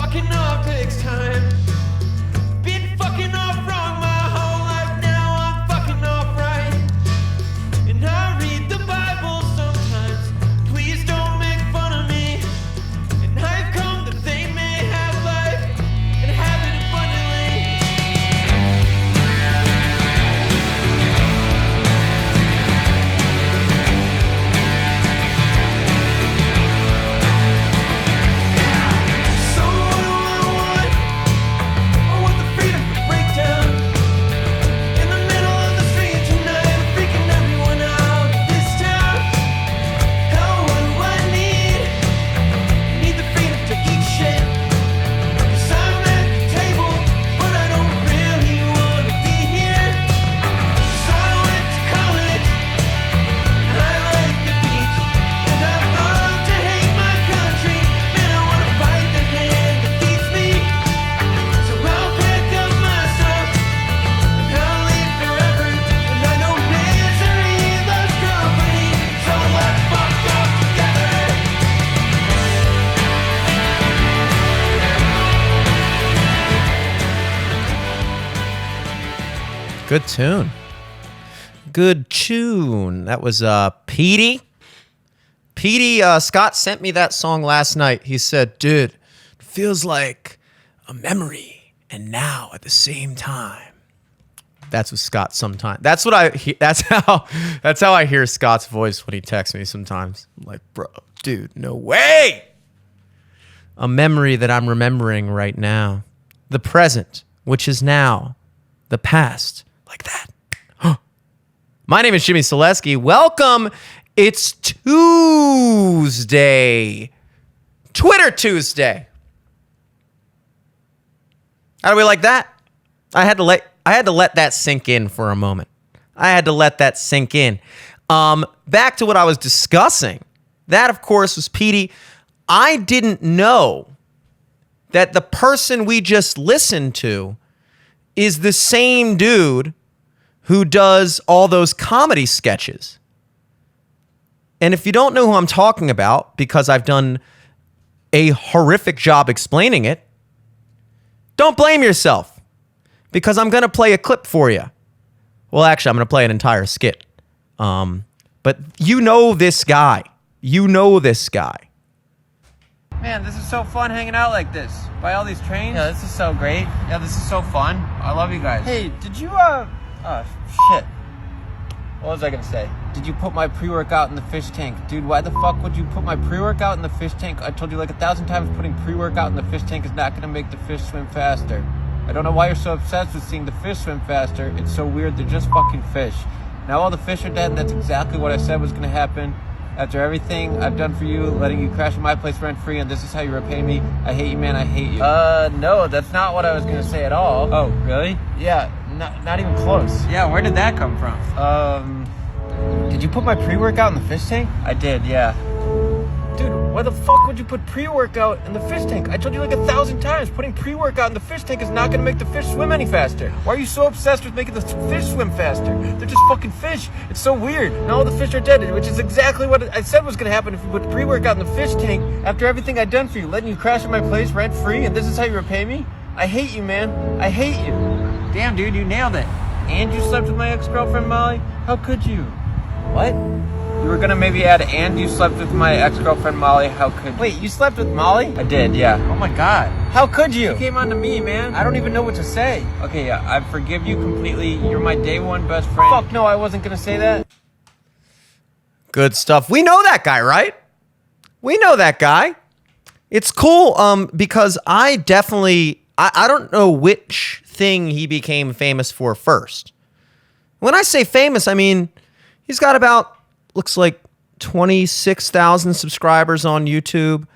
fucking up takes time. Been fucking off wrong my whole life, now I'm fucking off right. And I read the Bible sometimes, please don't make fun of me. And I've come that they may have life and have it abundantly. So what do I want? I want the freedom to break down in the middle of the street tonight, freaking everyone out. This town, hell, what do I need? Need the freedom to eat shit. 'Cause I'm at the table, but I don't really wanna be here. 'Cause I went to college, and I like the beach, and I love to hate my country, and I wanna fight the hand that feeds me. So I'll pick up my stuff, and I'll leave forever. And I know misery loves company, so let's fuck up together. Good tune. Good tune. That was Petey. Petey, Scott sent me that song last night. He said, dude, it feels like a memory and now at the same time. That's what Scott sometimes. That's what that's how I hear Scott's voice when he texts me sometimes. I'm like, bro, dude, no way. A memory that I'm remembering right now. The present, which is now. The past, like that. My name is Jimmy Selesky. Welcome. It's Tuesday. Twitter Tuesday. How do we like that? I had to let that sink in for a moment. I had to let that sink in. Back to what I was discussing. That, of course, was Petey. I didn't know that the person we just listened to is the same dude who does all those comedy sketches. And if you don't know who I'm talking about, because I've done a horrific job explaining it, don't blame yourself, because I'm going to play a clip for you. Well, actually, I'm going to play an entire skit. But you know this guy. You know this guy. Man, this is so fun hanging out like this. By all these trains. Yeah, this is so great. Yeah, this is so fun. I love you guys. Hey, did you, shit. What was I gonna say? Did you put my pre-workout in the fish tank? Dude, why the fuck would you put my pre-workout in the fish tank? I told you like 1,000 times putting pre-workout in the fish tank is not gonna make the fish swim faster. I don't know why you're so obsessed with seeing the fish swim faster. It's so weird, they're just fucking fish. Now all the fish are dead, and that's exactly what I said was gonna happen. After everything I've done for you, letting you crash at my place rent-free, and this is how you repay me. I hate you, man, I hate you. No, that's not what I was gonna say at all. Oh, really? Yeah, not even close. Yeah, where did that come from? Did you put my pre-workout in the fish tank? I did, yeah. Dude, why the fuck would you put pre-workout in the fish tank? I told you like 1,000 times, putting pre-workout in the fish tank is not gonna make the fish swim any faster. Why are you so obsessed with making the fish swim faster? They're just fucking fish. It's so weird. Now all the fish are dead, which is exactly what I said was gonna happen if you put pre-workout in the fish tank after everything I'd done for you, letting you crash at my place rent-free, and this is how you repay me? I hate you, man. I hate you. Damn, dude, you nailed it. And you slept with my ex-girlfriend, Molly? How could you? What? You were gonna maybe add, and you slept with my ex-girlfriend Molly, how could you? Wait, you slept with Molly? I did, yeah. Oh my god. How could you? You came on to me, man. I don't even know what to say. Okay, yeah, I forgive you completely. You're my day one best friend. Fuck no, I wasn't gonna say that. Good stuff. We know that guy, right? We know that guy. It's cool because I definitely, I don't know which thing he became famous for first. When I say famous, I mean, he's got about, looks like 26,000 subscribers on YouTube.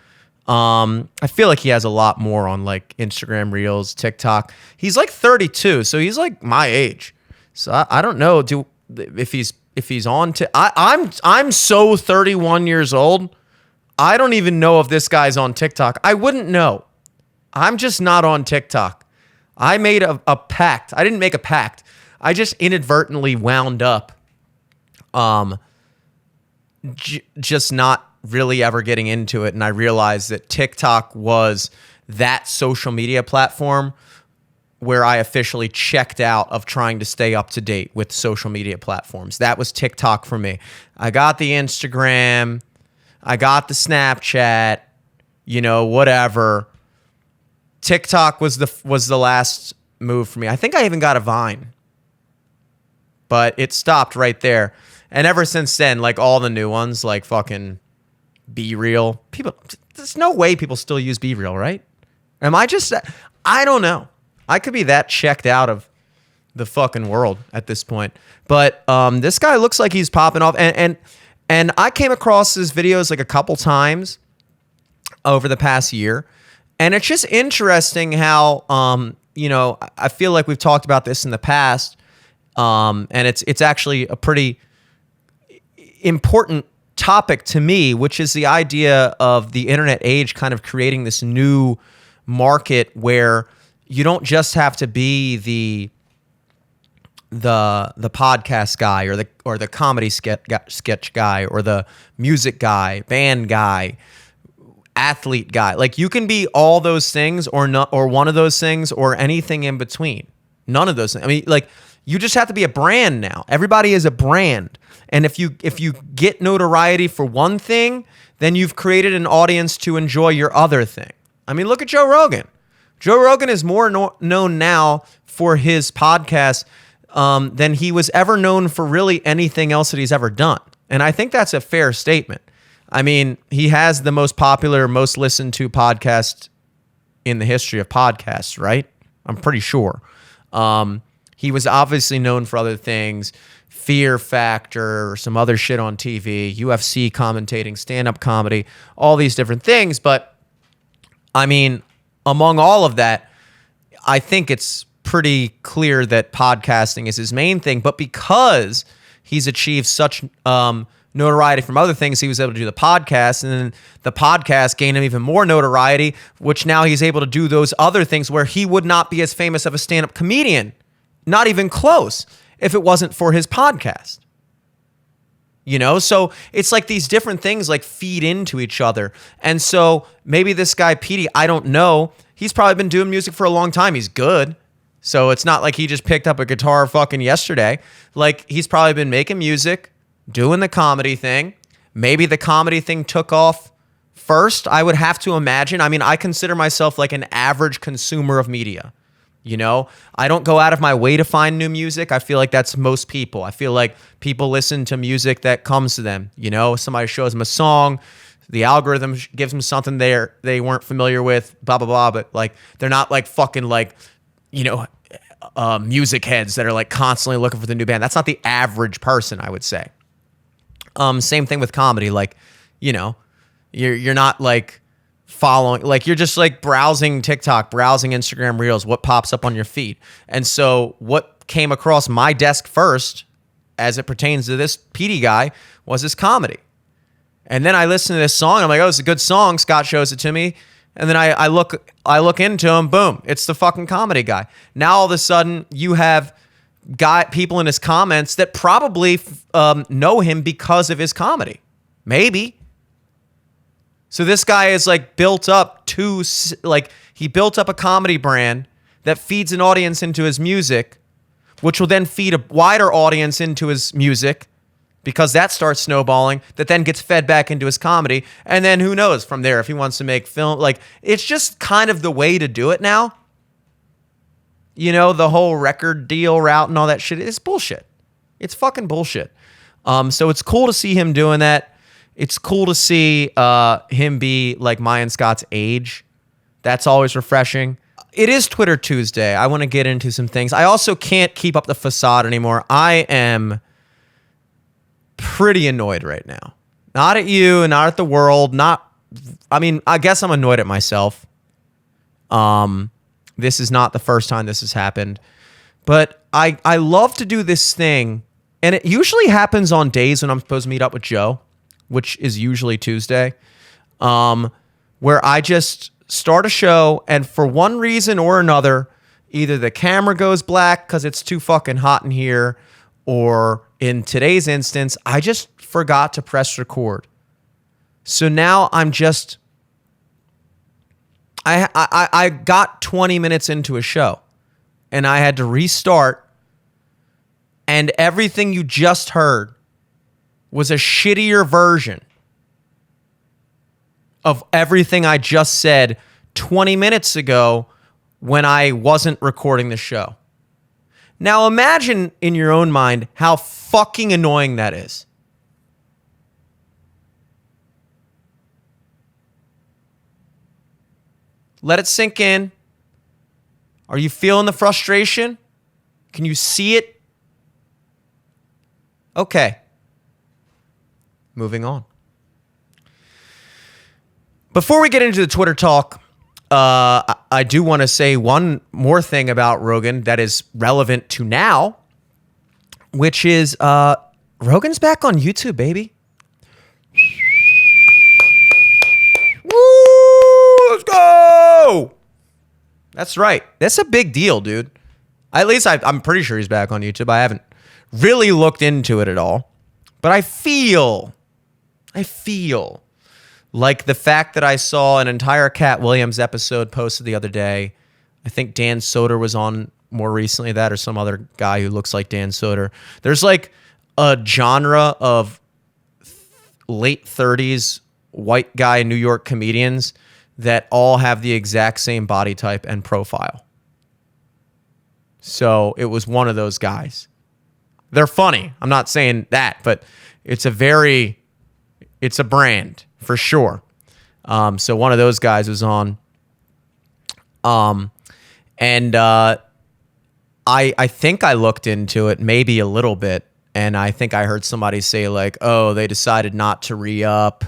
I feel like he has a lot more on like Instagram Reels, TikTok. He's like 32, so he's like my age. So I don't know if he's on to. I'm so 31 years old. I don't even know if this guy's on TikTok. I wouldn't know. I'm just not on TikTok. I made a pact. I didn't make a pact. I just inadvertently wound up just not really ever getting into it, and I realized that TikTok was that social media platform where I officially checked out of trying to stay up to date with social media platforms. That was TikTok for me. I got the Instagram, I got the Snapchat, whatever. TikTok was the last move for me. I think I even got a Vine, but it stopped right there. And ever since then, like all the new ones, like fucking Be Real, there's no way people still use Be Real, right? I don't know. I could be that checked out of the fucking world at this point. But this guy looks like he's popping off. And I came across his videos like a couple times over the past year. And it's just interesting how, I feel like we've talked about this in the past. And it's actually a pretty important topic to me, which is the idea of the internet age kind of creating this new market where you don't just have to be the podcast guy or the comedy sketch guy or the music guy, band guy, athlete guy. Like you can be all those things or not, or one of those things or anything in between. None of those things. I mean, like you just have to be a brand now. Everybody is a brand. And if you get notoriety for one thing, then you've created an audience to enjoy your other thing. I mean, look at Joe Rogan. Joe Rogan is more known now for his podcast than he was ever known for really anything else that he's ever done. And I think that's a fair statement. I mean, he has the most popular, most listened to podcast in the history of podcasts, right? I'm pretty sure. He was obviously known for other things, Fear Factor, or some other shit on TV, UFC commentating, stand-up comedy, all these different things. But, I mean, among all of that, I think it's pretty clear that podcasting is his main thing. But because he's achieved such notoriety from other things, he was able to do the podcast, and then the podcast gained him even more notoriety, which now he's able to do those other things where he would not be as famous of a stand-up comedian, not even close, if it wasn't for his podcast. So it's like these different things like feed into each other. And so maybe this guy, Petey, I don't know. He's probably been doing music for a long time. He's good. So it's not like he just picked up a guitar fucking yesterday. Like he's probably been making music, doing the comedy thing. Maybe the comedy thing took off first, I would have to imagine. I mean, I consider myself like an average consumer of media. I don't go out of my way to find new music. I feel like that's most people. I feel like people listen to music that comes to them. Somebody shows them a song, the algorithm gives them something they weren't familiar with, blah, blah, blah. But like, they're not like fucking like, music heads that are like constantly looking for the new band. That's not the average person, I would say. Same thing with comedy. Like, you're not like following, like you're just like browsing TikTok, browsing Instagram Reels, what pops up on your feed. And so what came across my desk first as it pertains to this PD guy was his comedy. And then I listened to this song. I'm like, oh, it's a good song. Scott shows it to me. And then I look into him. Boom. It's the fucking comedy guy. Now all of a sudden you have people in his comments that probably know him because of his comedy. Maybe. So this guy is like built up he built up a comedy brand that feeds an audience into his music, which will then feed a wider audience into his music because that starts snowballing, that then gets fed back into his comedy. And then who knows from there if he wants to make film. Like, it's just kind of the way to do it now. The whole record deal route and all that shit is bullshit. It's fucking bullshit. So it's cool to see him doing that. It's cool to see him be like my and Scott's age. That's always refreshing. It is Twitter Tuesday. I want to get into some things. I also can't keep up the facade anymore. I am pretty annoyed right now. Not at you, not at the world. I guess I'm annoyed at myself. This is not the first time this has happened. But I love to do this thing, and it usually happens on days when I'm supposed to meet up with Joe, which is usually Tuesday, where I just start a show, and for one reason or another, either the camera goes black because it's too fucking hot in here, or in today's instance, I just forgot to press record. So now I'm just, I got 20 minutes into a show and I had to restart, and everything you just heard was a shittier version of everything I just said 20 minutes ago when I wasn't recording the show. Now imagine in your own mind how fucking annoying that is. Let it sink in. Are you feeling the frustration? Can you see it? Okay. Moving on. Before we get into the Twitter talk, I do want to say one more thing about Rogan that is relevant to now, which is Rogan's back on YouTube, baby. Woo! Let's go! That's right. That's a big deal, dude. At least I'm pretty sure he's back on YouTube. I haven't really looked into it at all. But I feel like the fact that I saw an entire Katt Williams episode posted the other day. I think Dan Soder was on more recently, that or some other guy who looks like Dan Soder. There's like a genre of late 30s white guy New York comedians that all have the exact same body type and profile. So it was one of those guys. They're funny. I'm not saying that, but it's a brand for sure. So one of those guys was on. And I think I looked into it maybe a little bit, and I think I heard somebody say like, oh, they decided not to re-up.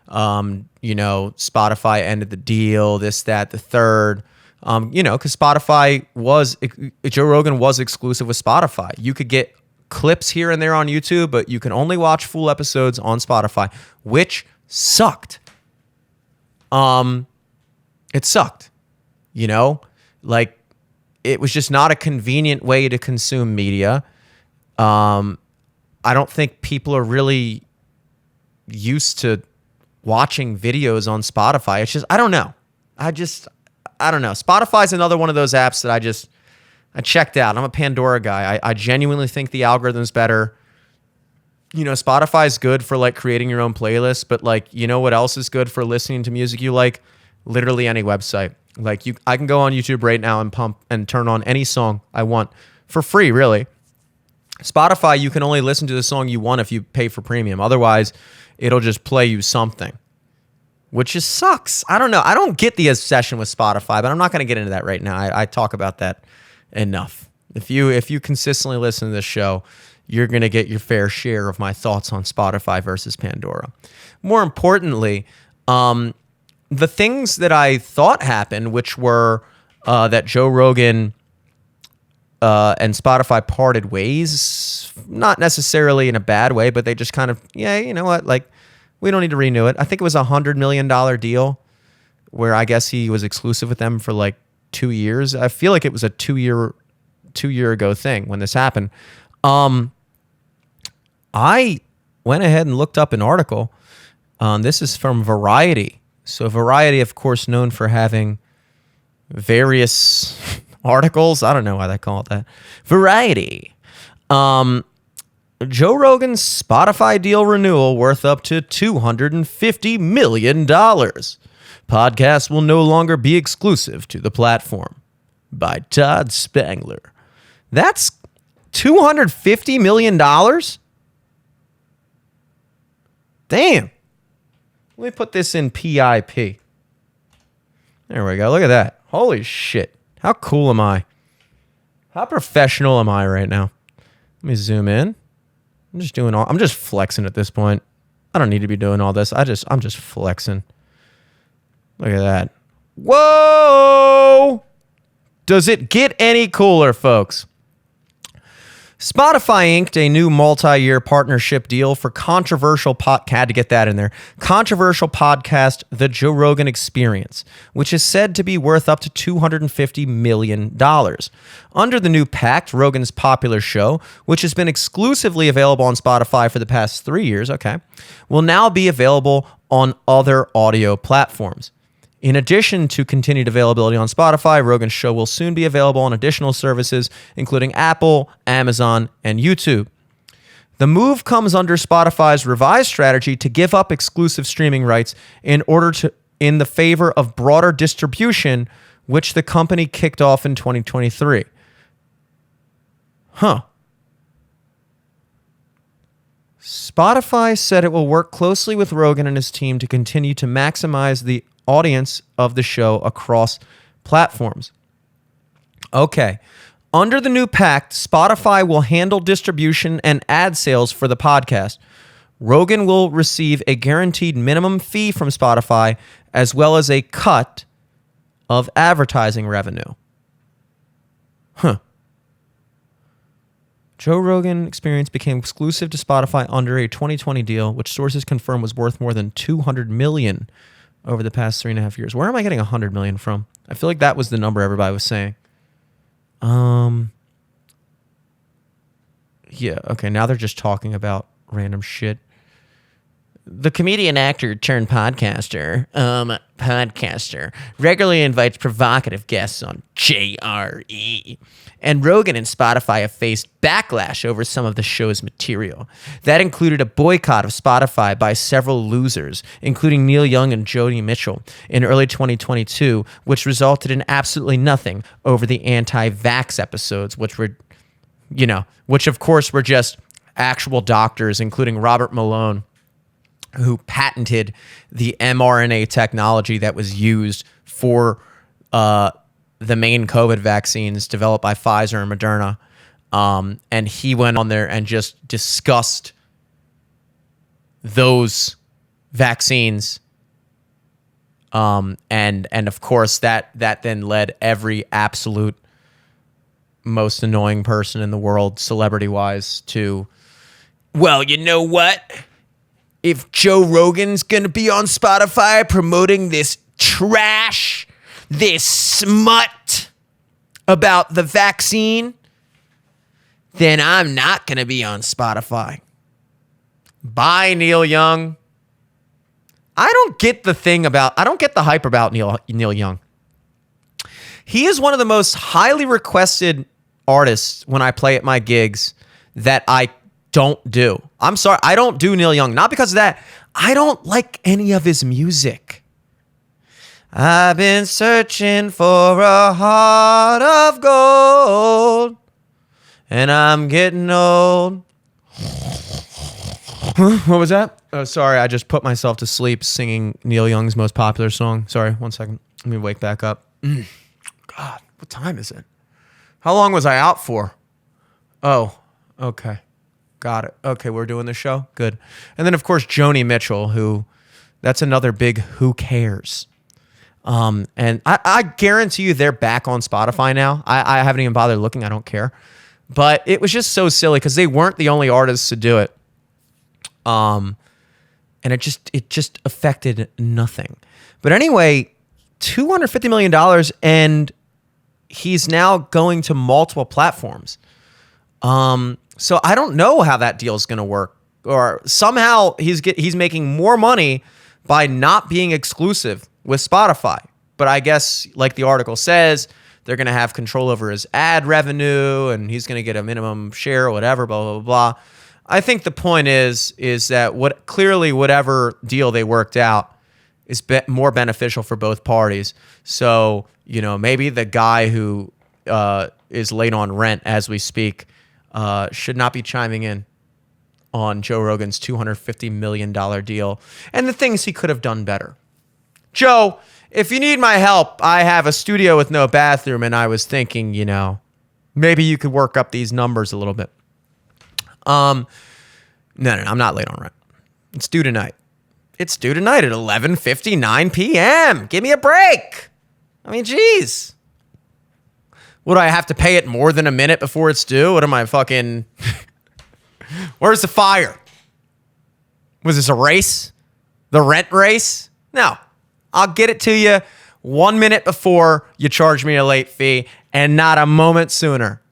Spotify ended the deal, this, that, the third. Because Spotify Joe Rogan was exclusive with Spotify. You could get clips here and there on YouTube, but you can only watch full episodes on Spotify, which sucked. It sucked. Like it was just not a convenient way to consume media. I don't think people are really used to watching videos on Spotify. It's just, I don't know. I don't know. Spotify's another one of those apps that I checked out. I'm a Pandora guy. I genuinely think the algorithm's better. Spotify's good for like creating your own playlist, but like, what else is good for listening to music you like? Literally any website. Like I can go on YouTube right now and pump and turn on any song I want for free, really. Spotify, you can only listen to the song you want if you pay for premium. Otherwise, it'll just play you something, which just sucks. I don't know. I don't get the obsession with Spotify, but I'm not going to get into that right now. I talk about that enough. If you consistently listen to this show, you're going to get your fair share of my thoughts on Spotify versus Pandora. More importantly, the things that I thought happened, which were that Joe Rogan and Spotify parted ways, not necessarily in a bad way, but they just kind of, you know what, like, we don't need to renew it. I think it was $100 million deal where I guess he was exclusive with them for like 2 years. I feel like it was a two year ago thing when this happened. I went ahead and looked up an article. This is from Variety. So Variety, of course, known for having various articles. I don't know why they call it that. Variety. Joe Rogan's Spotify deal renewal worth up to $250 million. Podcast will no longer be exclusive to the platform. By Todd Spangler. That's $250 million? Damn. Let me put this in PIP. There we go. Look at that. Holy shit. How cool am I? How professional am I right now? Let me zoom in. I'm just flexing at this point. I don't need to be doing all this. I'm just flexing. Look at that. Whoa! Does it get any cooler, folks? Spotify inked a new multi-year partnership deal for controversial had to get that in there. Controversial podcast, The Joe Rogan Experience, which is said to be worth up to $250 million. Under the new pact, Rogan's popular show, which has been exclusively available on Spotify for the past 3 years, will now be available on other audio platforms. In addition to continued availability on Spotify, Rogan's show will soon be available on additional services, including Apple, Amazon, and YouTube. The move comes under Spotify's revised strategy to give up exclusive streaming rights in the favor of broader distribution, which the company kicked off in 2023. Spotify said it will work closely with Rogan and his team to continue to maximize the audience of the show across platforms. Okay. Under the new pact, Spotify will handle distribution and ad sales for the podcast. Rogan will receive a guaranteed minimum fee from Spotify, as well as a cut of advertising revenue. Joe Rogan Experience became exclusive to Spotify under a 2020 deal, which sources confirm was worth more than $200 million over the past 3.5 years. Where am I getting $100 million from? I feel like that was the number everybody was saying. Yeah, okay, now they're just talking about random shit. The comedian actor turned podcaster regularly invites provocative guests on JRE. And Rogan and Spotify have faced backlash over some of the show's material. That included a boycott of Spotify by several losers, including Neil Young and Joni Mitchell, in early 2022, which resulted in absolutely nothing over the anti-vax episodes, which of course were just actual doctors, including Robert Malone, who patented the mRNA technology that was used for the main COVID vaccines developed by Pfizer and Moderna. And he went on there and just discussed those vaccines. And of course that then led every absolute most annoying person in the world, celebrity-wise, to, well, you know what? If Joe Rogan's going to be on Spotify promoting this trash, this smut about the vaccine, then I'm not going to be on Spotify. Bye, Neil Young. I don't get the hype about Neil Young. He is one of the most highly requested artists when I play at my gigs that I don't do. I'm sorry, I don't do Neil Young. Not because of that. I don't like any of his music. I've been searching for a heart of gold, and I'm getting old. What was that? Oh, sorry, I just put myself to sleep singing Neil Young's most popular song. Sorry, 1 second. Let me wake back up. God, what time is it? How long was I out for? Oh, okay. Got it. Okay, we're doing the show? Good. And then, of course, Joni Mitchell, that's another big who cares. And I guarantee you they're back on Spotify now. I haven't even bothered looking. I don't care. But it was just so silly because they weren't the only artists to do it. And it just affected nothing. But anyway, $250 million, and he's now going to multiple platforms. So I don't know how that deal is going to work, or somehow he's making more money by not being exclusive with Spotify. But I guess, like the article says, they're going to have control over his ad revenue, and he's going to get a minimum share or whatever, blah, blah, blah, blah. I think the point is that whatever deal they worked out is more beneficial for both parties. So, maybe the guy who is late on rent as we speak should not be chiming in on Joe Rogan's $250 million deal and the things he could have done better. Joe, if you need my help, I have a studio with no bathroom, and I was thinking, maybe you could work up these numbers a little bit. No, I'm not late on rent. It's due tonight. It's due tonight at 11:59 p.m. Give me a break. I mean, geez. Would I have to pay it more than a minute before it's due? What am I fucking... Where's the fire? Was this a race? The rent race? No. I'll get it to you 1 minute before you charge me a late fee, and not a moment sooner.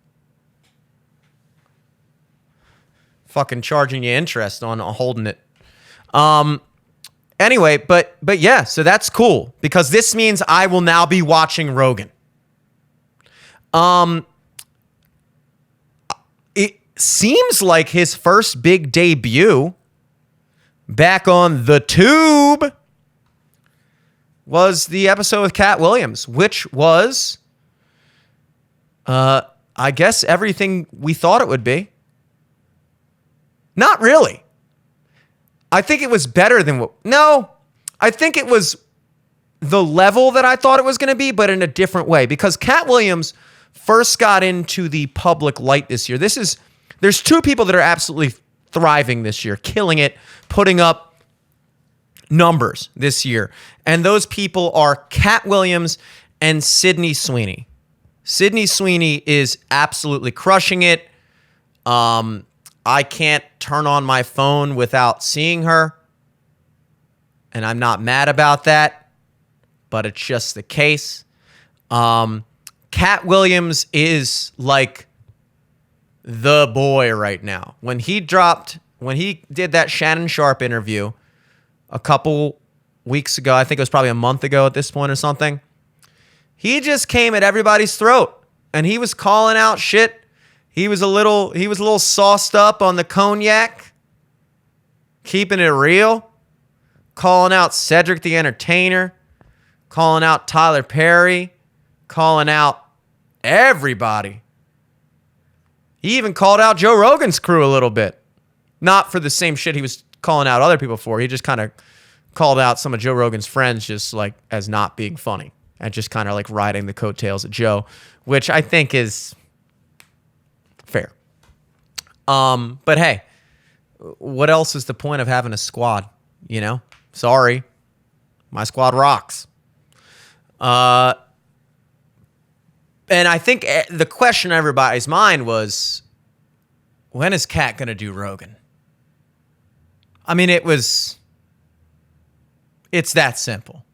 Fucking charging you interest on holding it. Anyway, but yeah, so that's cool because this means I will now be watching Rogan. It seems like his first big debut back on the tube was the episode with Katt Williams, which was, I guess, everything we thought it would be. Not really. I think it was better than what... No, I think it was the level that I thought it was going to be, but in a different way. Because Katt Williams first got into the public light this year. There's two people that are absolutely thriving this year, killing it, putting up numbers this year. And those people are Katt Williams and Sydney Sweeney. Sydney Sweeney is absolutely crushing it. I can't turn on my phone without seeing her. And I'm not mad about that, but it's just the case. Katt Williams is like the boy right now. When he did that Shannon Sharpe interview a couple weeks ago, I think it was probably a month ago at this point or something, he just came at everybody's throat and he was calling out shit. He was a little sauced up on the cognac, keeping it real, calling out Cedric the Entertainer, calling out Tyler Perry, calling out everybody. He even called out Joe Rogan's crew a little bit. Not for the same shit he was calling out other people for. He just kind of called out some of Joe Rogan's friends just like as not being funny and just kind of like riding the coattails of Joe, which I think is fair. But hey, what else is the point of having a squad? You know, sorry, my squad rocks. And I think the question on everybody's mind was, when is Katt going to do Rogan? I mean, it's that simple.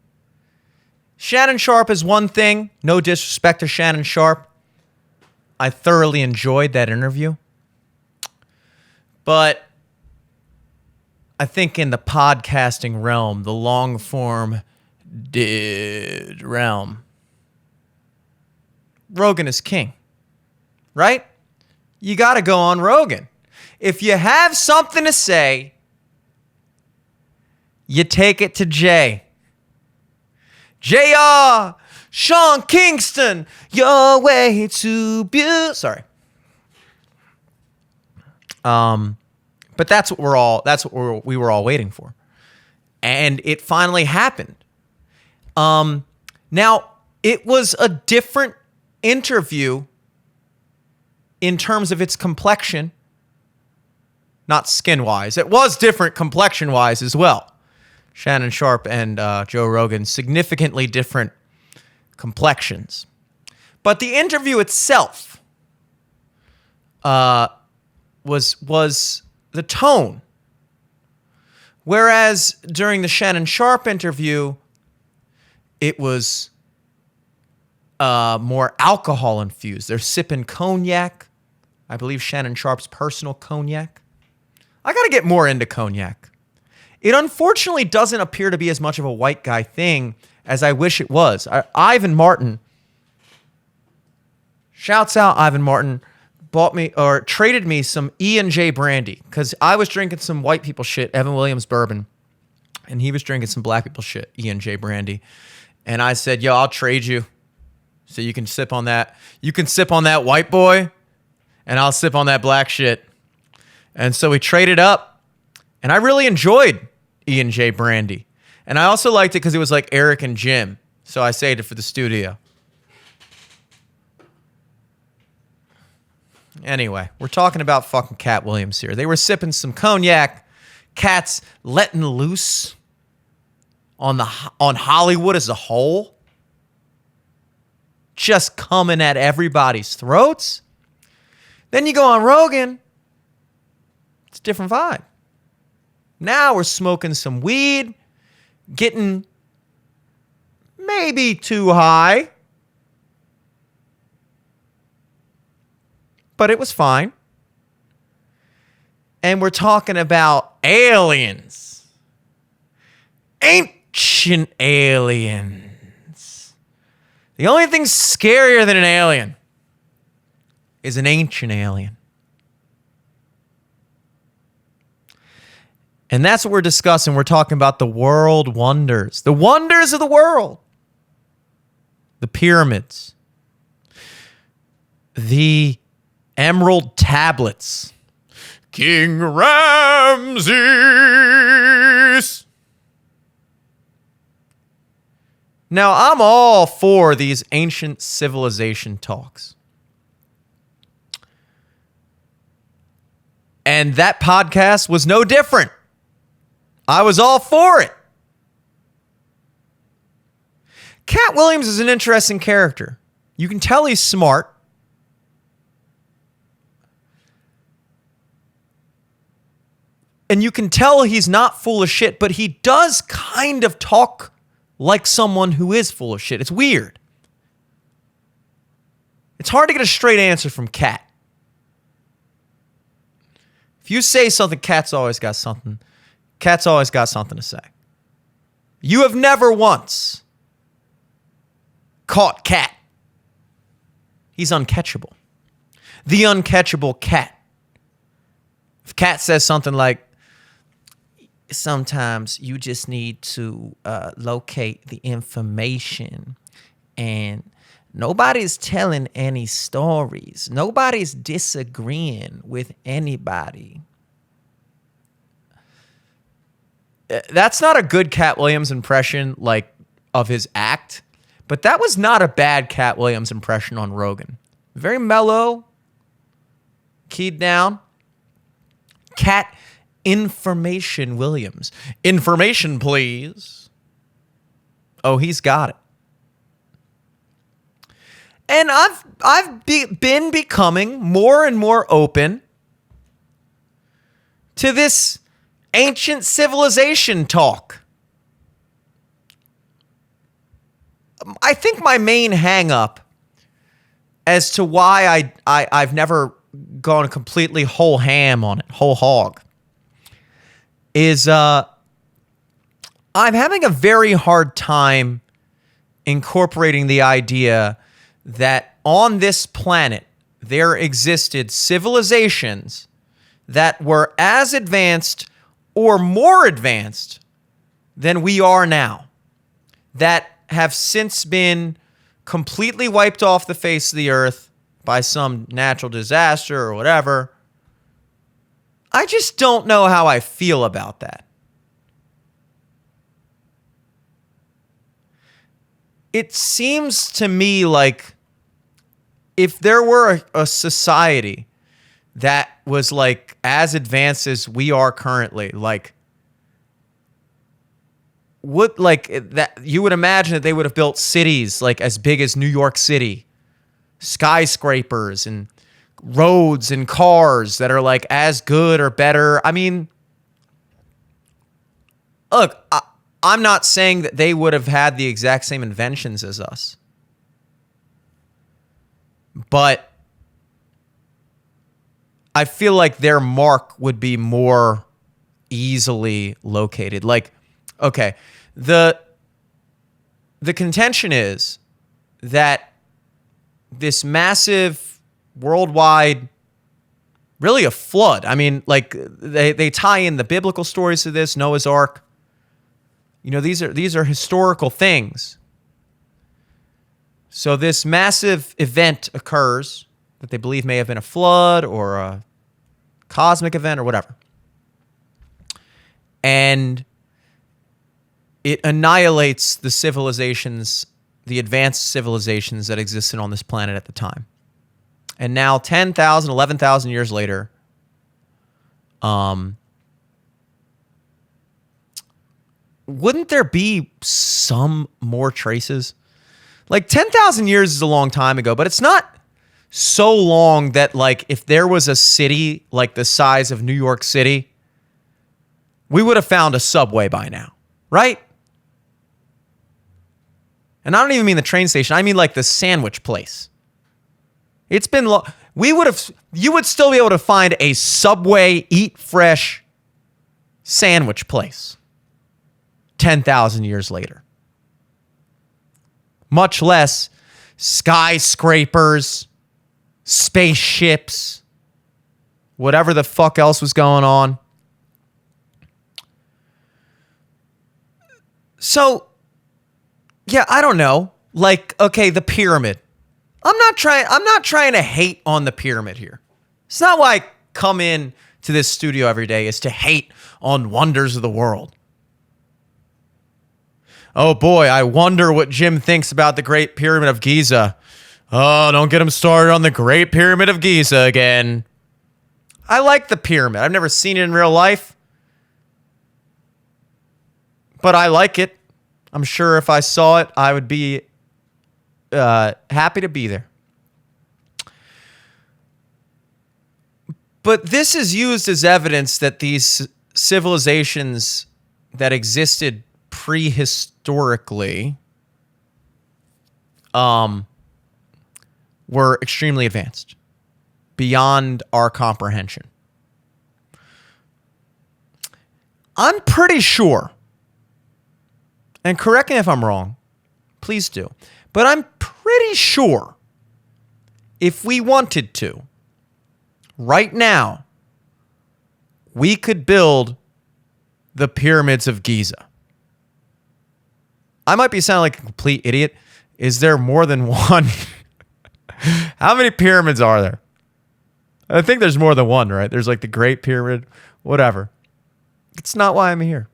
Shannon Sharpe is one thing. No disrespect to Shannon Sharpe. I thoroughly enjoyed that interview. But I think in the podcasting realm, the long form realm, Rogan is king, right? You got to go on Rogan. If you have something to say, you take it to Jay. JR, Sean Kingston, your way to beauty. Sorry. But that's what we were all waiting for. And it finally happened. Now, it was a different interview in terms of its complexion, not skin-wise. It was different complexion-wise as well. Shannon Sharpe and Joe Rogan, significantly different complexions. But the interview itself was the tone. Whereas during the Shannon Sharpe interview, it was more alcohol infused. They're sipping cognac. I believe Shannon Sharpe's personal cognac. I got to get more into cognac. It unfortunately doesn't appear to be as much of a white guy thing as I wish it was. Ivan Martin, shouts out Ivan Martin, bought me or traded me some E&J brandy because I was drinking some white people shit, Evan Williams bourbon, and he was drinking some black people shit, E&J brandy. And I said, yo, I'll trade you so you can sip on that. You can sip on that white boy, and I'll sip on that black shit. And so we traded up, and I really enjoyed E&J brandy. And I also liked it because it was like Eric and Jim. So I saved it for the studio. Anyway, we're talking about fucking Katt Williams here. They were sipping some cognac. Katt's letting loose on Hollywood as a whole. Just coming at everybody's throats. Then you go on Rogan. It's a different vibe. Now we're smoking some weed, getting maybe too high, but it was fine. And we're talking about aliens Ancient aliens. The only thing scarier than an alien is an ancient alien. And that's what we're discussing. We're talking about the world wonders. The wonders of the world. The pyramids. The emerald tablets. King Ramses. Now, I'm all for these ancient civilization talks. And that podcast was no different. I was all for it. Katt Williams is an interesting character. You can tell he's smart. And you can tell he's not full of shit, but he does kind of talk like someone who is full of shit. It's weird. It's hard to get a straight answer from Katt. If you say something, Katt's always got something. Katt's always got something to say. You have never once caught Katt. He's uncatchable. The uncatchable Katt. If Katt says something like, sometimes you just need to locate the information, and nobody's telling any stories. Nobody's disagreeing with anybody. That's not a good Katt Williams impression, like, of his act, but that was not a bad Katt Williams impression on Rogan. Very mellow, keyed down. Katt Information Williams. Information, please. Oh, he's got it. And I've been becoming more and more open to this ancient civilization talk. I think my main hang-up as to why I've never gone completely whole ham on it, whole hog, is I'm having a very hard time incorporating the idea that on this planet there existed civilizations that were as advanced or more advanced than we are now, that have since been completely wiped off the face of the earth by some natural disaster or whatever. I just don't know how I feel about that. It seems to me like if there were a society that was like as advanced as we are currently, like would like that, you would imagine that they would have built cities like as big as New York City, skyscrapers and roads and cars that are like as good or better. I mean, look, I'm not saying that they would have had the exact same inventions as us, but I feel like their mark would be more easily located. Like, okay, the contention is that this massive worldwide, really a flood. I mean, like they tie in the biblical stories to this, Noah's Ark. You know, these are historical things. So this massive event occurs that they believe may have been a flood or a cosmic event or whatever. And it annihilates the civilizations, the advanced civilizations that existed on this planet at the time. And now 10,000, 11,000 years later, wouldn't there be some more traces? Like 10,000 years is a long time ago, but it's not so long that like if there was a city like the size of New York City, we would have found a subway by now, right? And I don't even mean the train station. I mean like the sandwich place. It's been long. You would still be able to find a Subway Eat Fresh sandwich place 10,000 years later. Much less skyscrapers, spaceships, whatever the fuck else was going on. So, yeah, I don't know. Like, okay, the pyramid. I'm not trying to hate on the pyramid here. It's not why I come in to this studio every day is to hate on wonders of the world. Oh boy, I wonder what Jim thinks about the Great Pyramid of Giza. Oh, don't get him started on the Great Pyramid of Giza again. I like the pyramid. I've never seen it in real life, but I like it. I'm sure if I saw it, I would be happy to be there. But this is used as evidence that these civilizations that existed prehistorically were extremely advanced, beyond our comprehension. I'm pretty sure, and correct me if I'm wrong, please do, but I'm pretty sure if we wanted to, right now, we could build the pyramids of Giza. I might be sounding like a complete idiot. Is there more than one? How many pyramids are there? I think there's more than one, right? There's like the Great Pyramid, whatever. It's not why I'm here.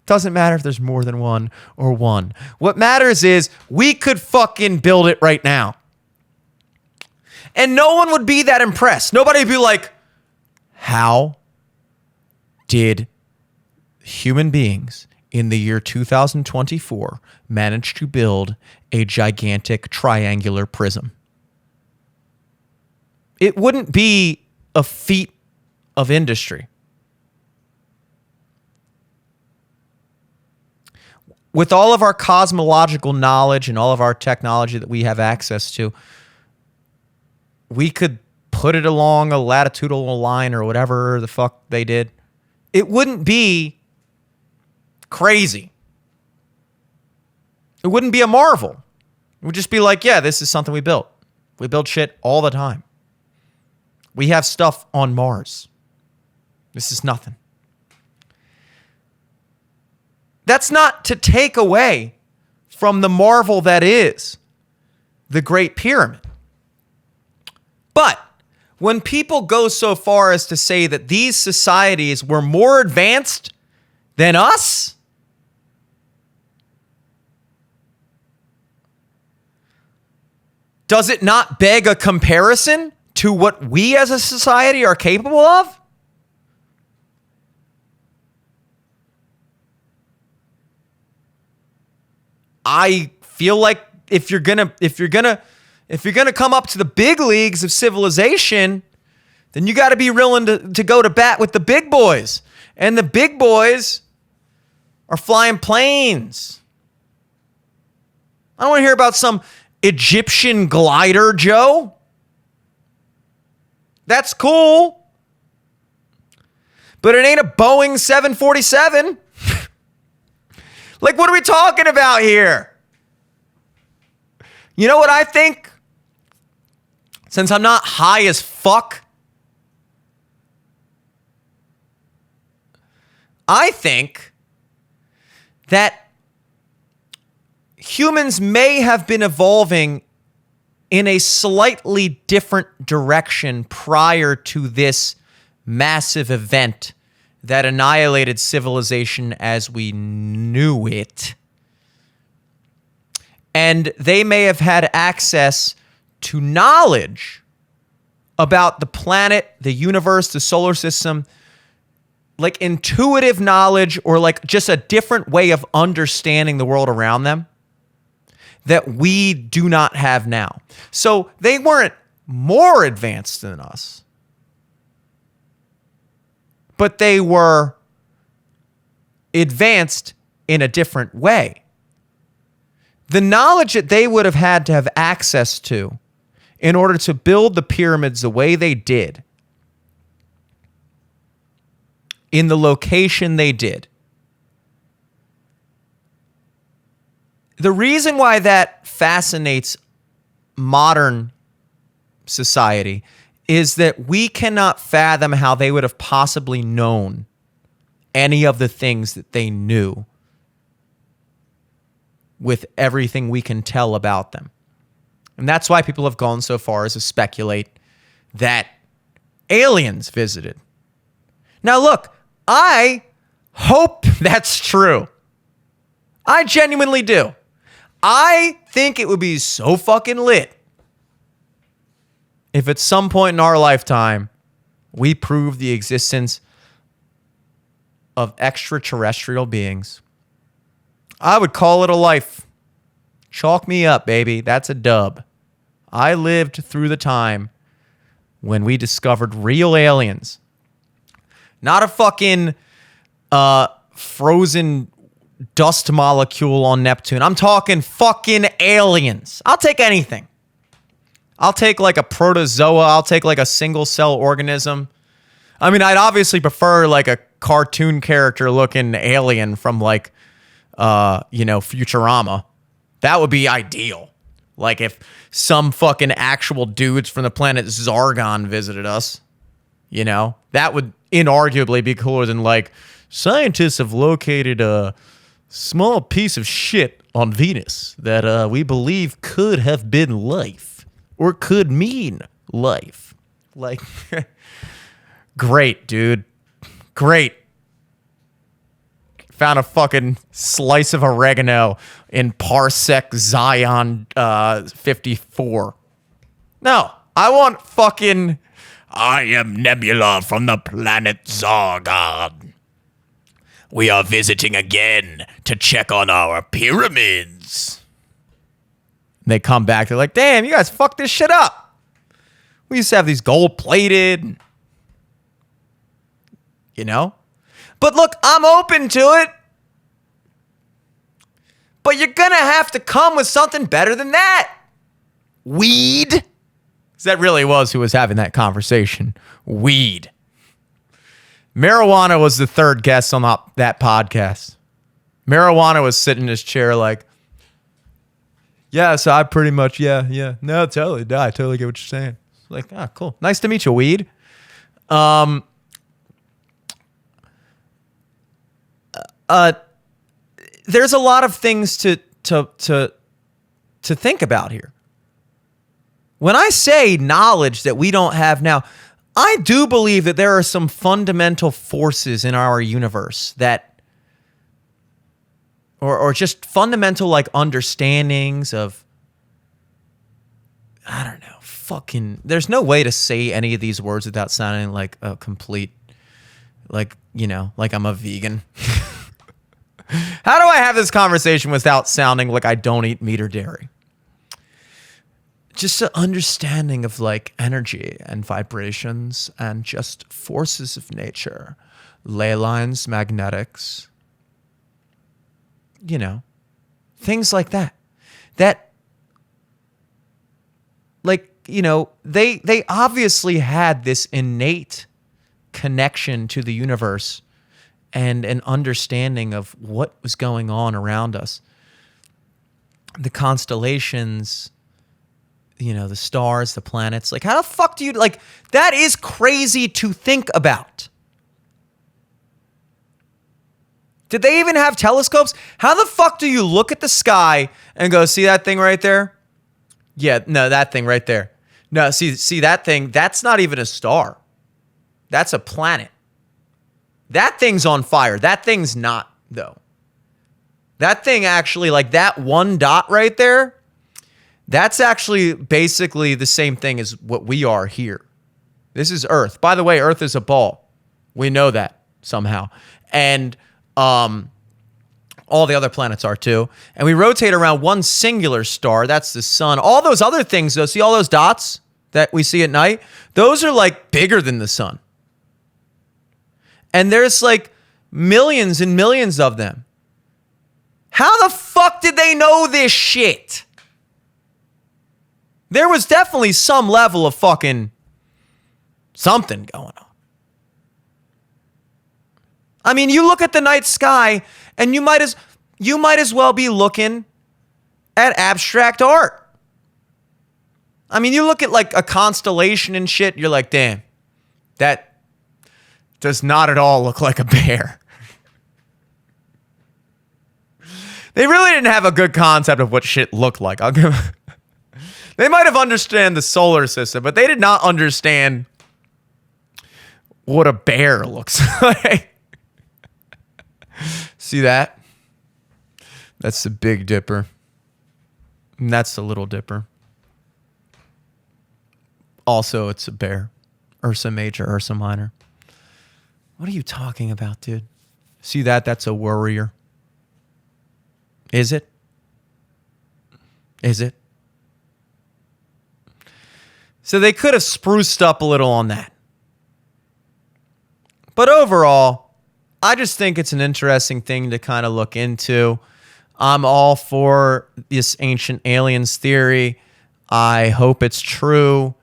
Doesn't matter if there's more than one or one. What matters is we could fucking build it right now. And no one would be that impressed. Nobody would be like, how did human beings in the year 2024 manage to build a gigantic triangular prism? It wouldn't be a feat of industry. With all of our cosmological knowledge and all of our technology that we have access to, we could put it along a latitudinal line or whatever the fuck they did. It wouldn't be crazy. It wouldn't be a marvel. It would just be like, yeah, this is something we built. We build shit all the time. We have stuff on Mars. This is nothing. That's not to take away from the marvel that is the Great Pyramid. But when people go so far as to say that these societies were more advanced than us, does it not beg a comparison to what we as a society are capable of? I feel like if you're gonna come up to the big leagues of civilization, then you got to be willing to go to bat with the big boys. And the big boys are flying planes. I don't want to hear about some Egyptian glider, Joe. That's cool. But it ain't a Boeing 747. Like, what are we talking about here? You know what I think? Since I'm not high as fuck, I think that humans may have been evolving in a slightly different direction prior to this massive event that annihilated civilization as we knew it. And they may have had access to knowledge about the planet, the universe, the solar system, like intuitive knowledge or like just a different way of understanding the world around them that we do not have now. So they weren't more advanced than us, but they were advanced in a different way. The knowledge that they would have had to have access to in order to build the pyramids the way they did, in the location they did, the reason why that fascinates modern society is that we cannot fathom how they would have possibly known any of the things that they knew with everything we can tell about them. And that's why people have gone so far as to speculate that aliens visited. Now, look, I hope that's true. I genuinely do. I think it would be so fucking lit if at some point in our lifetime we prove the existence of extraterrestrial beings. I would call it a life. Chalk me up, baby. That's a dub. I lived through the time when we discovered real aliens. Not a fucking frozen dust molecule on Neptune. I'm talking fucking aliens. I'll take anything. I'll take like a protozoa. I'll take like a single cell organism. I mean, I'd obviously prefer like a cartoon character looking alien from like, Futurama. That would be ideal. Like if some fucking actual dudes from the planet Zargon visited us, that would inarguably be cooler than like scientists have located a small piece of shit on Venus that we believe could have been life or could mean life. Like, great, dude. Great. Found a fucking slice of oregano in Parsec Zion 54. No, I want fucking... I am Nebula from the planet Zargon. We are visiting again to check on our pyramids. They come back, they're like, damn, you guys fucked this shit up. We used to have these gold-plated, But look, I'm open to it. But you're going to have to come with something better than that. Weed. 'Cause that really was who was having that conversation. Weed. Marijuana was the third guest on that podcast. Marijuana was sitting in his chair like, yeah, so I pretty much, yeah. No, totally. I totally get what you're saying. Like, cool. Nice to meet you, Weed. There's a lot of things to think about here. When I say knowledge that we don't have now, I do believe that there are some fundamental forces in our universe that, or just fundamental like understandings of, I don't know, fucking, there's no way to say any of these words without sounding like a complete, like I'm a vegan. How do I have this conversation without sounding like I don't eat meat or dairy? Just an understanding of like energy and vibrations and just forces of nature, ley lines, magnetics, things like that. That, like, they obviously had this innate connection to the universe and an understanding of what was going on around us. The constellations, the stars, the planets. Like, how the fuck do you, like, that is crazy to think about. Did they even have telescopes? How the fuck do you look at the sky and go, see that thing right there? Yeah, no, that thing right there. No, see that thing, that's not even a star. That's a planet. That thing's on fire. That thing's not, though. That thing actually, like that one dot right there, that's actually basically the same thing as what we are here. This is Earth. By the way, Earth is a ball. We know that somehow. And all the other planets are too. And we rotate around one singular star. That's the sun. All those other things, though, see all those dots that we see at night? Those are like bigger than the sun. And there's like millions and millions of them. How the fuck did they know this shit? There was definitely some level of fucking something going on. I mean, you look at the night sky and you might as well be looking at abstract art. I mean, you look at like a constellation and shit, you're like, damn, that does not at all look like a bear. They really didn't have a good concept of what shit looked like. They might have understood the solar system, but they did not understand what a bear looks like. See that? That's the Big Dipper. And that's the Little Dipper. Also, it's a bear. Ursa Major, Ursa Minor. What are you talking about, dude? See that? That's a worrier. Is it? Is it? So they could have spruced up a little on that. But overall, I just think it's an interesting thing to kind of look into. I'm all for this ancient aliens theory. I hope it's true.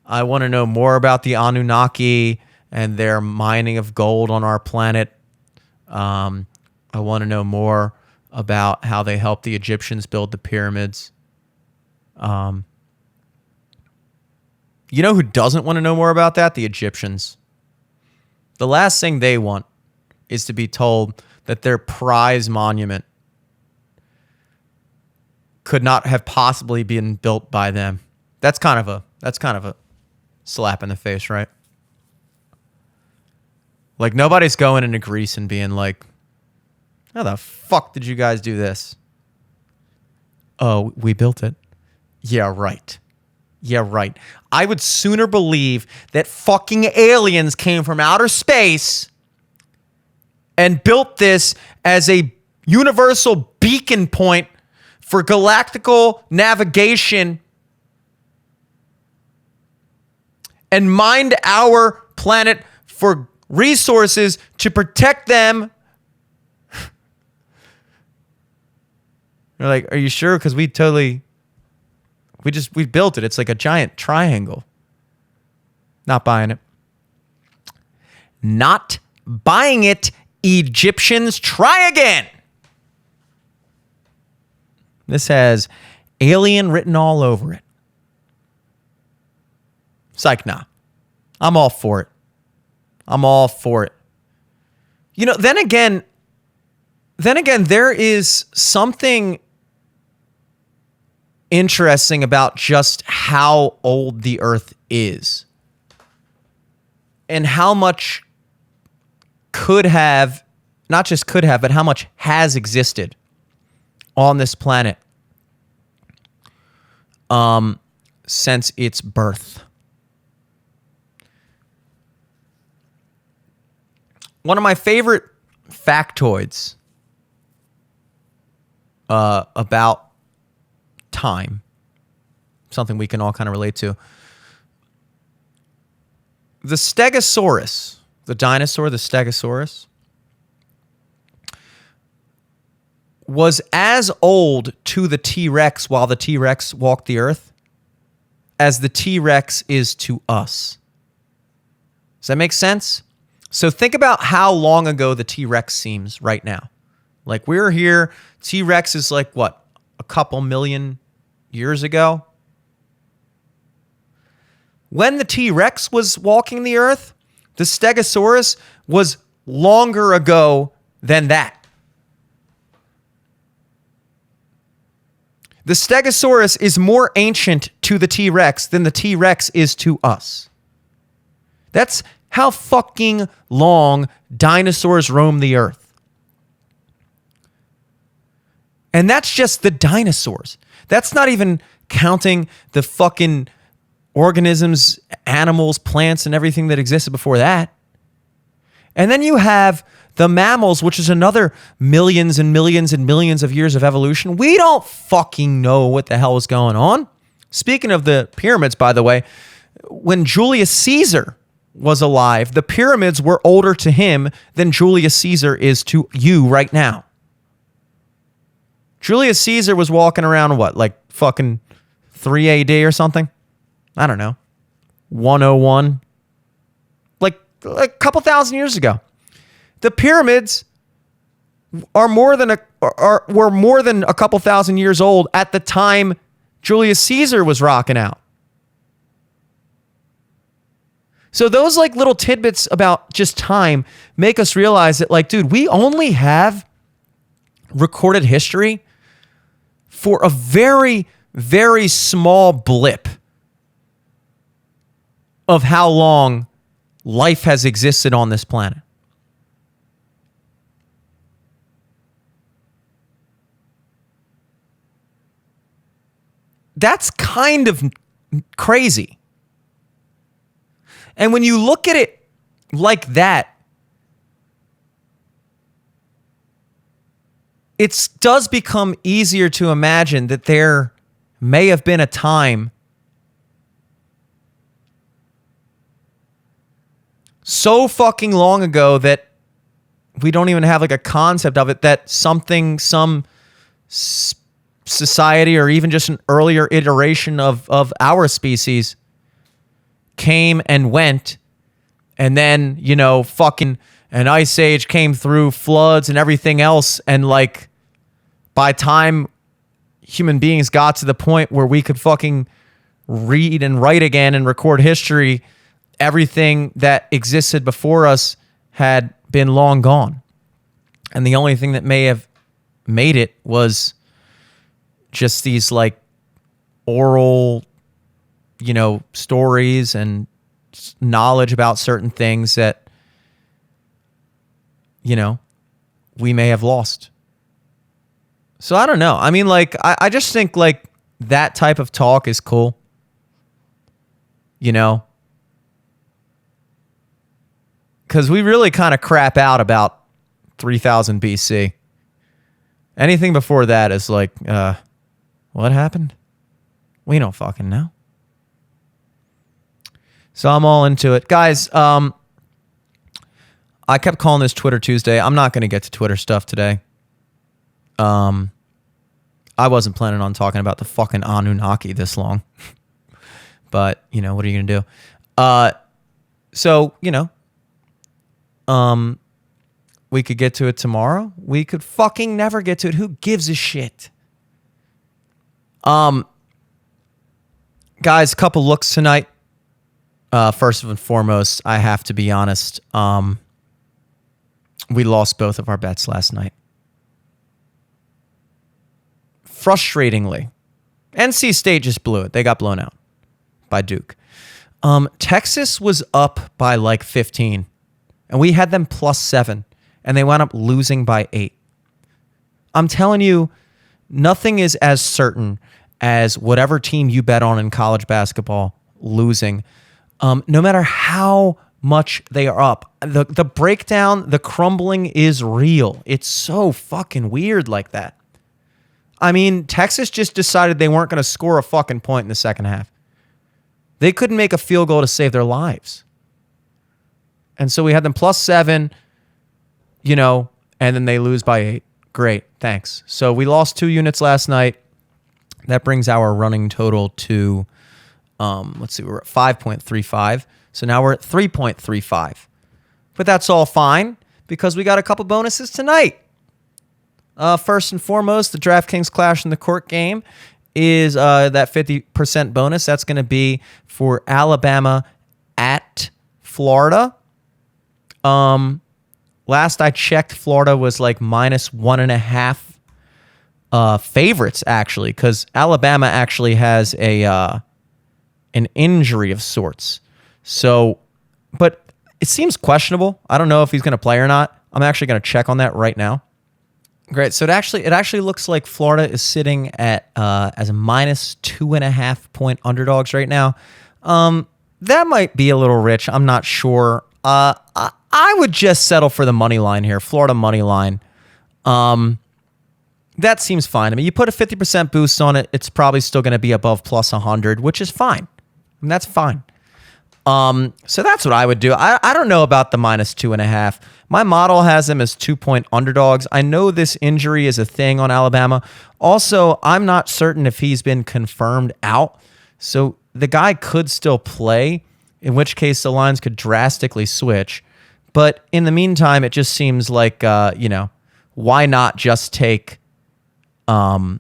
I want to know more about the Anunnaki and their mining of gold on our planet. I want to know more about how they helped the Egyptians build the pyramids. You know who doesn't want to know more about that? The Egyptians. The last thing they want is to be told that their prize monument could not have possibly been built by them. That's kind of a slap in the face, right? Like, nobody's going into Greece and being like, how the fuck did you guys do this? Oh, we built it. Yeah, right. Yeah, right. I would sooner believe that fucking aliens came from outer space and built this as a universal beacon point for galactical navigation and mined our planet for resources to protect them. They're like, are you sure? Because we built it. It's like a giant triangle. Not buying it. Not buying it. Egyptians, try again. This has alien written all over it. Psych, nah. I'm all for it. I'm all for it. You know, then again, there is something interesting about just how old the Earth is and how much could have, not just could have, but how much has existed on this planet since its birth. One of my favorite factoids about time, something we can all kind of relate to. The Stegosaurus, the dinosaur, the Stegosaurus, was as old to the T-Rex while the T-Rex walked the earth as the T-Rex is to us. Does that make sense? So think about how long ago the T-Rex seems right now. Like, we're here, T-Rex is like, what, a couple million years ago? When the T-Rex was walking the earth, the Stegosaurus was longer ago than that. The Stegosaurus is more ancient to the T-Rex than the T-Rex is to us. That's how fucking long dinosaurs roam the earth. And that's just the dinosaurs. That's not even counting the fucking organisms, animals, plants, and everything that existed before that. And then you have the mammals, which is another millions and millions and millions of years of evolution. We don't fucking know what the hell is going on. Speaking of the pyramids, by the way, when Julius Caesar was alive, the pyramids were older to him than Julius Caesar is to you right now. Julius Caesar was walking around, what, like fucking 3 AD or something? I don't know. 101. Like a couple thousand years ago. The pyramids are more than were more than a couple thousand years old at the time Julius Caesar was rocking out. So those like little tidbits about just time make us realize that, like, dude, we only have recorded history for a very, very small blip of how long life has existed on this planet. That's kind of crazy. And when you look at it like that, it does become easier to imagine that there may have been a time so fucking long ago that we don't even have like a concept of it, that some society or even just an earlier iteration of our species came and went, and then, you know, fucking an ice age came through, floods and everything else, and like by time human beings got to the point where we could fucking read and write again and record history, everything that existed before us had been long gone. And the only thing that may have made it was just these like oral, you know, stories and knowledge about certain things that, you know, we may have lost. So I don't know. I mean, like, I just think like that type of talk is cool. You know? Because we really kind of crap out about 3000 BC. Anything before that is like, what happened? We don't fucking know. So I'm all into it. Guys, I kept calling this Twitter Tuesday. I'm not going to get to Twitter stuff today. I wasn't planning on talking about the fucking Anunnaki this long. But, you know, what are you going to do? So, you know, we could get to it tomorrow. We could fucking never get to it. Who gives a shit? Guys, a couple looks tonight. First and foremost, I have to be honest. We lost both of our bets last night. Frustratingly. NC State just blew it. They got blown out by Duke. Texas was up by like 15. And we had them +7. And they wound up losing by 8. I'm telling you, nothing is as certain as whatever team you bet on in college basketball losing. No matter how much they are up. The breakdown, the crumbling is real. It's so fucking weird like that. I mean, Texas just decided they weren't going to score a fucking point in the second half. They couldn't make a field goal to save their lives. And so we had them +7, you know, and then they lose by 8. Great, thanks. So we lost 2 units last night. That brings our running total to, let's see, we're at 5.35. So now we're at 3.35. But that's all fine because we got a couple bonuses tonight. First and foremost, the DraftKings Clash in the Court game is that 50% bonus. That's going to be for Alabama at Florida. Last I checked, Florida was like -1.5 favorites, actually, because Alabama actually has an injury of sorts. So, but it seems questionable. I don't know if he's going to play or not. I'm actually going to check on that right now. Great. So it actually looks like Florida is sitting at as a -2.5 point underdogs right now. That might be a little rich. I'm not sure. I would just settle for the money line here, Florida money line. That seems fine. I mean, you put a 50% boost on it, it's probably still going to be above +100, which is fine. And that's fine. So that's what I would do. I don't know about the -2.5. My model has them as 2-point underdogs. I know this injury is a thing on Alabama. Also, I'm not certain if he's been confirmed out. So the guy could still play, in which case the lines could drastically switch. But in the meantime, it just seems like, you know, why not just take the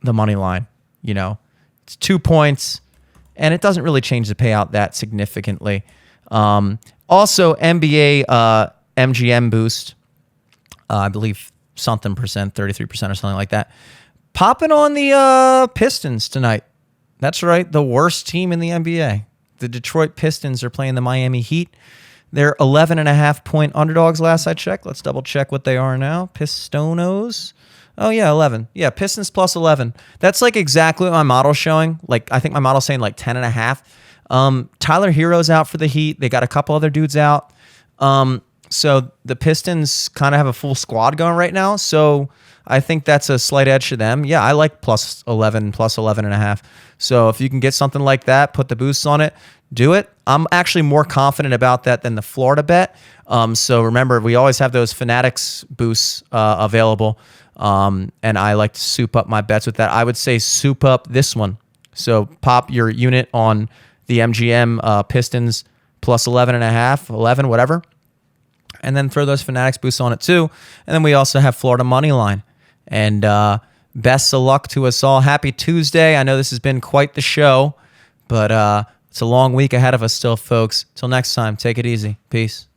money line? You know, it's 2 points, and it doesn't really change the payout that significantly. Also, NBA MGM boost, I believe something percent, 33% or something like that. Popping on the Pistons tonight. That's right, the worst team in the NBA. The Detroit Pistons are playing the Miami Heat. They're 11.5-point underdogs last I checked. Let's double check what they are now. Pistonos. Oh, yeah, 11. Yeah, Pistons plus 11. That's like exactly what my model's showing. Like, I think my model's saying like 10.5. Tyler Hero's out for the Heat. They got a couple other dudes out. So the Pistons kind of have a full squad going right now. So I think that's a slight edge to them. Yeah, I like plus 11, plus 11.5. So if you can get something like that, put the boosts on it, do it. I'm actually more confident about that than the Florida bet. So remember, we always have those Fanatics boosts available. And I like to soup up my bets with that. I would say soup up this one. So pop your unit on the MGM Pistons plus 11.5, 11, whatever. And then throw those Fanatics boosts on it too. And then we also have Florida money line. And best of luck to us all. Happy Tuesday. I know this has been quite the show, but it's a long week ahead of us still, folks. Till next time, take it easy. Peace.